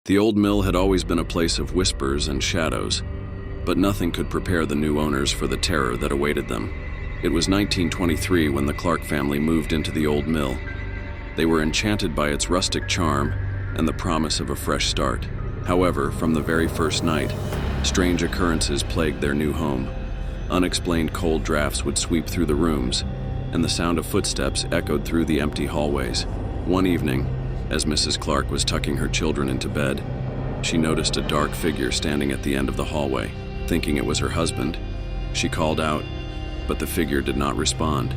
The old mill had always been a place of whispers and shadows, but nothing could prepare the new owners for the terror that awaited them. It was 1923 when the Clark family moved into the old mill. They were enchanted by its rustic charm and the promise of a fresh start. However, from the very first night, strange occurrences plagued their new home. Unexplained cold drafts would sweep through the rooms, and the sound of footsteps echoed through the empty hallways. One evening, as Mrs. Clark was tucking her children into bed, she noticed a dark figure standing at the end of the hallway. Thinking it was her husband, she called out, but the figure did not respond.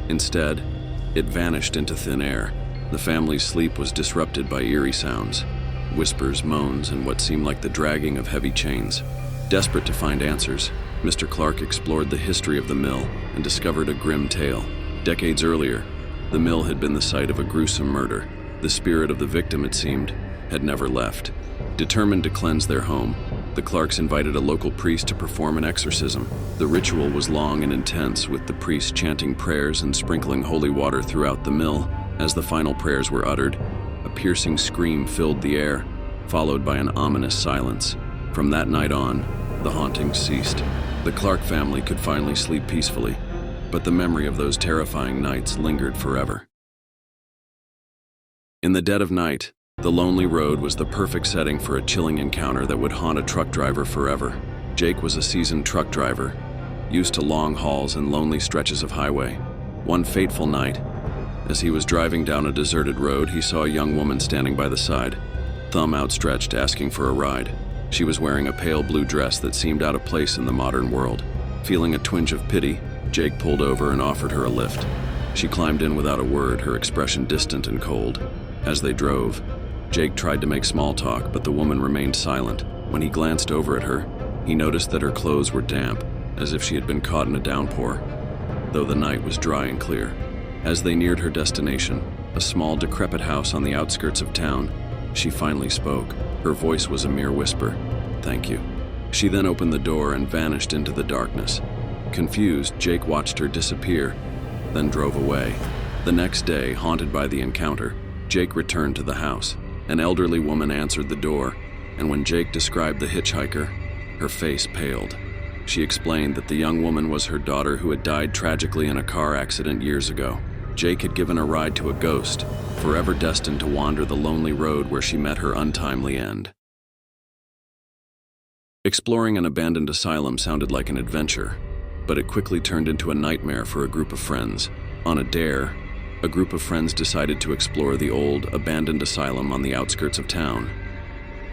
Instead, it vanished into thin air. The family's sleep was disrupted by eerie sounds, whispers, moans, and what seemed like the dragging of heavy chains. Desperate to find answers, Mr. Clark explored the history of the mill and discovered a grim tale. Decades earlier, the mill had been the site of a gruesome murder. The spirit of the victim, it seemed, had never left. Determined to cleanse their home, the Clarks invited a local priest to perform an exorcism. The ritual was long and intense, with the priest chanting prayers and sprinkling holy water throughout the mill. As the final prayers were uttered, a piercing scream filled the air, followed by an ominous silence. From that night on, the hauntings ceased. The Clark family could finally sleep peacefully, but the memory of those terrifying nights lingered forever. In the dead of night, the lonely road was the perfect setting for a chilling encounter that would haunt a truck driver forever. Jake was a seasoned truck driver, used to long hauls and lonely stretches of highway. One fateful night, as he was driving down a deserted road, he saw a young woman standing by the side, thumb outstretched, asking for a ride. She was wearing a pale blue dress that seemed out of place in the modern world. Feeling a twinge of pity, Jake pulled over and offered her a lift. She climbed in without a word, her expression distant and cold. As they drove, Jake tried to make small talk, but the woman remained silent. When he glanced over at her, he noticed that her clothes were damp, as if she had been caught in a downpour, though the night was dry and clear. As they neared her destination, a small, decrepit house on the outskirts of town, she finally spoke. Her voice was a mere whisper. "Thank you." She then opened the door and vanished into the darkness. Confused, Jake watched her disappear, then drove away. The next day, haunted by the encounter, Jake returned to the house. An elderly woman answered the door, and when Jake described the hitchhiker, her face paled. She explained that the young woman was her daughter who had died tragically in a car accident years ago. Jake had given a ride to a ghost, forever destined to wander the lonely road where she met her untimely end. Exploring an abandoned asylum sounded like an adventure, but it quickly turned into a nightmare for a group of friends. On a dare, a group of friends decided to explore the old, abandoned asylum on the outskirts of town.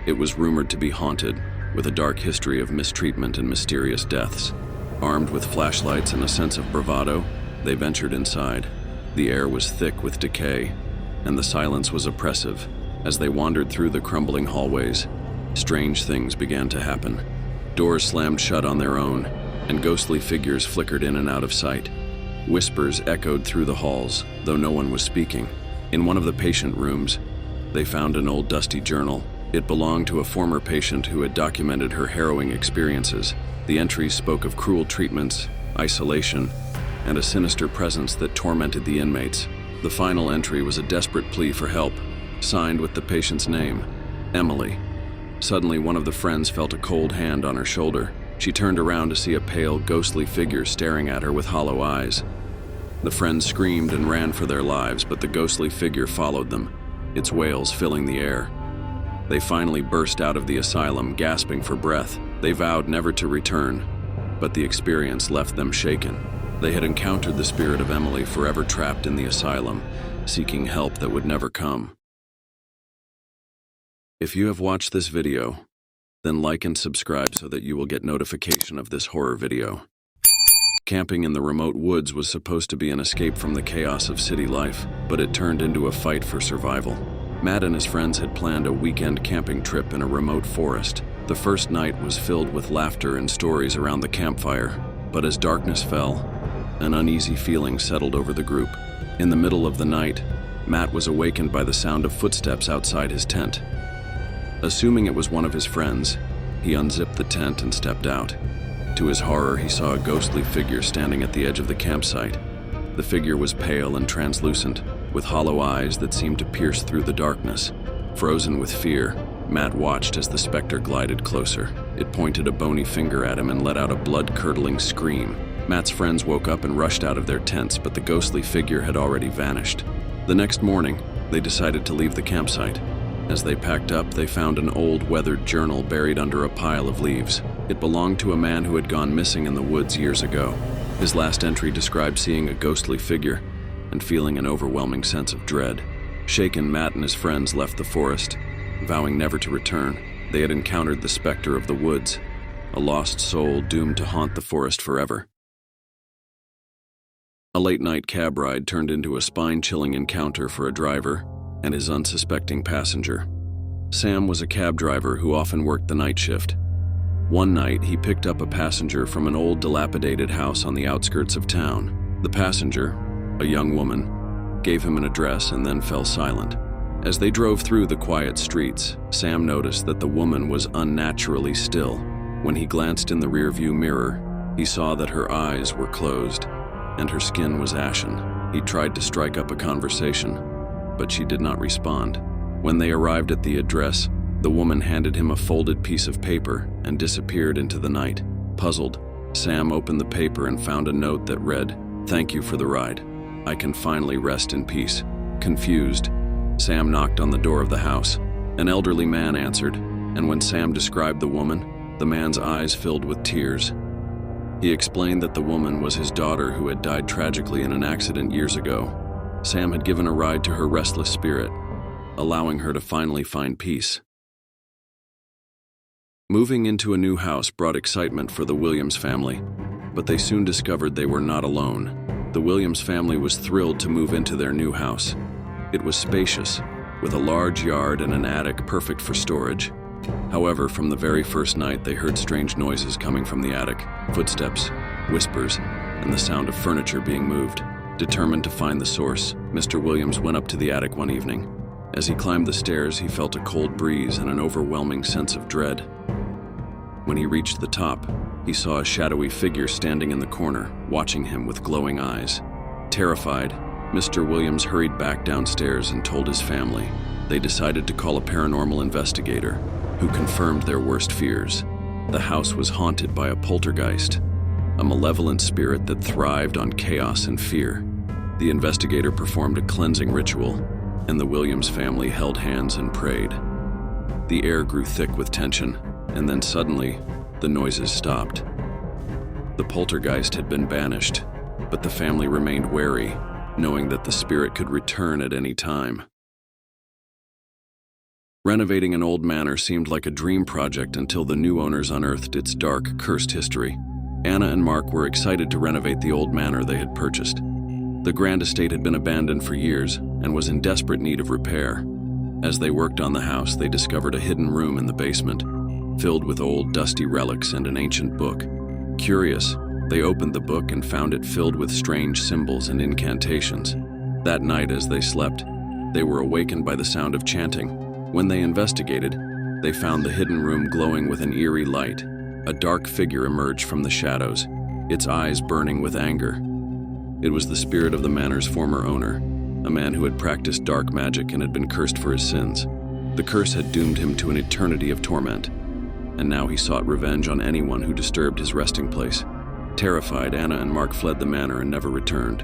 It was rumored to be haunted, with a dark history of mistreatment and mysterious deaths. Armed with flashlights and a sense of bravado, they ventured inside. The air was thick with decay, and the silence was oppressive. As they wandered through the crumbling hallways, strange things began to happen. Doors slammed shut on their own, and ghostly figures flickered in and out of sight. Whispers echoed through the halls, though no one was speaking. In one of the patient rooms, they found an old dusty journal. It belonged to a former patient who had documented her harrowing experiences. The entries spoke of cruel treatments, isolation, and a sinister presence that tormented the inmates. The final entry was a desperate plea for help, signed with the patient's name, Emily. Suddenly, one of the friends felt a cold hand on her shoulder. She turned around to see a pale, ghostly figure staring at her with hollow eyes. The friends screamed and ran for their lives, but the ghostly figure followed them, its wails filling the air. They finally burst out of the asylum, gasping for breath. They vowed never to return, but the experience left them shaken. They had encountered the spirit of Emily, forever trapped in the asylum, seeking help that would never come. If you have watched this video, then like and subscribe so that you will get notification of this horror video. Camping in the remote woods was supposed to be an escape from the chaos of city life, but it turned into a fight for survival. Matt and his friends had planned a weekend camping trip in a remote forest. The first night was filled with laughter and stories around the campfire, but as darkness fell, an uneasy feeling settled over the group. In the middle of the night, Matt was awakened by the sound of footsteps outside his tent. Assuming it was one of his friends, he unzipped the tent and stepped out. To his horror, he saw a ghostly figure standing at the edge of the campsite. The figure was pale and translucent, with hollow eyes that seemed to pierce through the darkness. Frozen with fear, Matt watched as the specter glided closer. It pointed a bony finger at him and let out a blood-curdling scream. Matt's friends woke up and rushed out of their tents, but the ghostly figure had already vanished. The next morning, they decided to leave the campsite. As they packed up, they found an old, weathered journal buried under a pile of leaves. It belonged to a man who had gone missing in the woods years ago. His last entry described seeing a ghostly figure and feeling an overwhelming sense of dread. Shaken, Matt and his friends left the forest, vowing never to return. They had encountered the specter of the woods, a lost soul doomed to haunt the forest forever. A late-night cab ride turned into a spine-chilling encounter for a driver and his unsuspecting passenger. Sam was a cab driver who often worked the night shift. One night, he picked up a passenger from an old, dilapidated house on the outskirts of town. The passenger, a young woman, gave him an address and then fell silent. As they drove through the quiet streets, Sam noticed that the woman was unnaturally still. When he glanced in the rearview mirror, he saw that her eyes were closed and her skin was ashen. He tried to strike up a conversation, but she did not respond. When they arrived at the address, the woman handed him a folded piece of paper and disappeared into the night. Puzzled, Sam opened the paper and found a note that read, "Thank you for the ride. I can finally rest in peace." Confused, Sam knocked on the door of the house. An elderly man answered, and when Sam described the woman, the man's eyes filled with tears. He explained that the woman was his daughter who had died tragically in an accident years ago. Sam had given a ride to her restless spirit, allowing her to finally find peace. Moving into a new house brought excitement for the Williams family, but they soon discovered they were not alone. The Williams family was thrilled to move into their new house. It was spacious, with a large yard and an attic perfect for storage. However, from the very first night, they heard strange noises coming from the attic, footsteps, whispers, and the sound of furniture being moved. Determined to find the source, Mr. Williams went up to the attic one evening. As he climbed the stairs, he felt a cold breeze and an overwhelming sense of dread. When he reached the top, he saw a shadowy figure standing in the corner, watching him with glowing eyes. Terrified, Mr. Williams hurried back downstairs and told his family. They decided to call a paranormal investigator, who confirmed their worst fears. The house was haunted by a poltergeist, a malevolent spirit that thrived on chaos and fear. The investigator performed a cleansing ritual, and the Williams family held hands and prayed. The air grew thick with tension, and then suddenly, the noises stopped. The poltergeist had been banished, but the family remained wary, knowing that the spirit could return at any time. Renovating an old manor seemed like a dream project until the new owners unearthed its dark, cursed history. Anna and Mark were excited to renovate the old manor they had purchased. The grand estate had been abandoned for years and was in desperate need of repair. As they worked on the house, they discovered a hidden room in the basement, filled with old, dusty relics and an ancient book. Curious, they opened the book and found it filled with strange symbols and incantations. That night, as they slept, they were awakened by the sound of chanting. When they investigated, they found the hidden room glowing with an eerie light. A dark figure emerged from the shadows, its eyes burning with anger. It was the spirit of the manor's former owner, a man who had practiced dark magic and had been cursed for his sins. The curse had doomed him to an eternity of torment, and now he sought revenge on anyone who disturbed his resting place. Terrified, Anna and Mark fled the manor and never returned.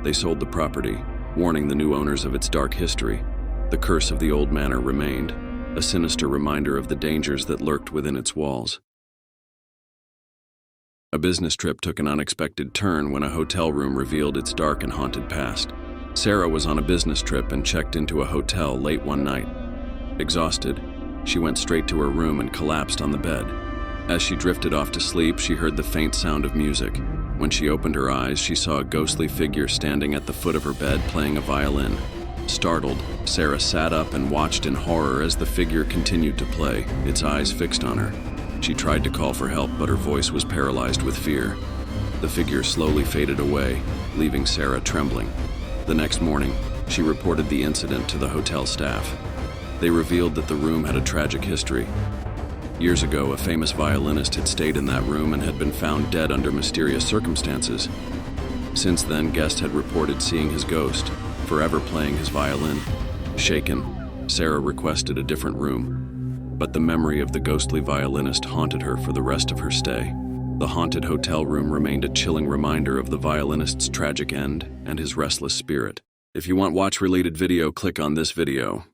They sold the property, warning the new owners of its dark history. The curse of the old manor remained, a sinister reminder of the dangers that lurked within its walls. A business trip took an unexpected turn when a hotel room revealed its dark and haunted past. Sarah was on a business trip and checked into a hotel late one night. Exhausted, she went straight to her room and collapsed on the bed. As she drifted off to sleep, she heard the faint sound of music. When she opened her eyes, she saw a ghostly figure standing at the foot of her bed playing a violin. Startled, Sarah sat up and watched in horror as the figure continued to play, its eyes fixed on her. She tried to call for help, but her voice was paralyzed with fear. The figure slowly faded away, leaving Sarah trembling. The next morning, she reported the incident to the hotel staff. They revealed that the room had a tragic history. Years ago, a famous violinist had stayed in that room and had been found dead under mysterious circumstances. Since then, guests had reported seeing his ghost, forever playing his violin. Shaken, Sarah requested a different room. but the memory of the ghostly violinist haunted her for the rest of her stay. The haunted hotel room remained a chilling reminder of the violinist's tragic end and his restless spirit. If you want watch-related video, click on this video.